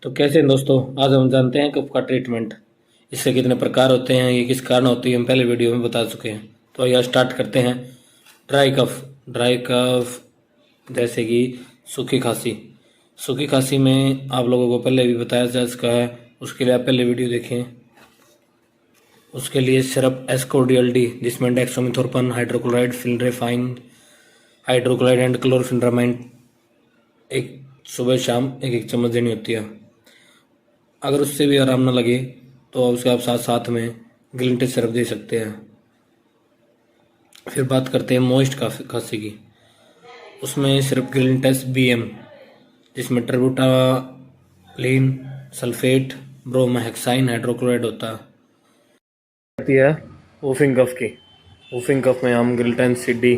तो कैसे हैं दोस्तों, आज हम जानते हैं कफ का ट्रीटमेंट। इससे कितने प्रकार होते हैं, ये किस कारण होती है, हम पहले वीडियो में बता चुके हैं। तो आइए स्टार्ट करते हैं। ड्राई कफ जैसे कि सूखी खांसी। सूखी खांसी में आप लोगों को पहले भी बताया जा चुका है, उसके लिए आप पहले वीडियो देखें। उसके लिए सिरप एस्कोडियल डी, जिसमें डेक्सामेथोर्पन, हाइड्रोक्लोराइड, फिनरेफाइन, हाइड्रोक्लोराइड एंड क्लोरफिनरामाइन एक सुबह शाम एक एक चम्मच देनी होती है। अगर उससे भी आराम न लगे तो उसके आप साथ साथ में ग्लिंटेज सिरप दे सकते हैं। फिर बात करते हैं मोइस्ट खांसी की। उसमें सिर्फ ग्लिंटेज BM, जिसमें टर्बुटालिन, सल्फेट, ब्रोमाहेक्साइन, हाइड्रोक्लोराइड होता है। वूफिंग कफ की। वूफिंग कफ में हम गिल्टेन CD,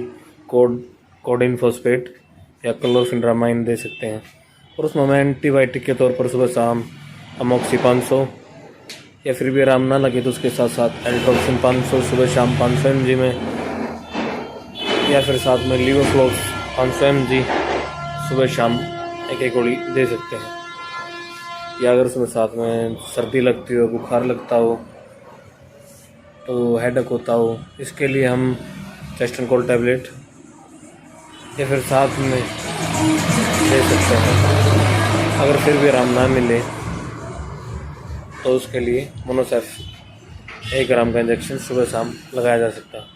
कोडिन फॉस्फेट या क्लोरफिनरामाइन दे सकते हैं। और उसमें हमें एंटीबायोटिक के तौर पर सुबह शाम अमोक्सी 500, या फिर भी आराम ना लगे तो उसके साथ साथ एल्ट्रोक्सिन 500 सुबह शाम 500 mg में, या फिर साथ में लीवोफ्लोक्स 500 mg सुबह शाम एक एक गोली दे सकते हैं। या अगर उसमें साथ में सर्दी लगती हो, बुखार लगता हो, तो हेडेक होता हो, इसके लिए हम चेस्ट एंड कोल्ड टैबलेट या फिर साथ में दे सकते हैं। अगर फिर भी आराम ना मिले तो उसके लिए मोनोसेफ 1 ग्राम का इंजेक्शन सुबह शाम लगाया जा सकता है।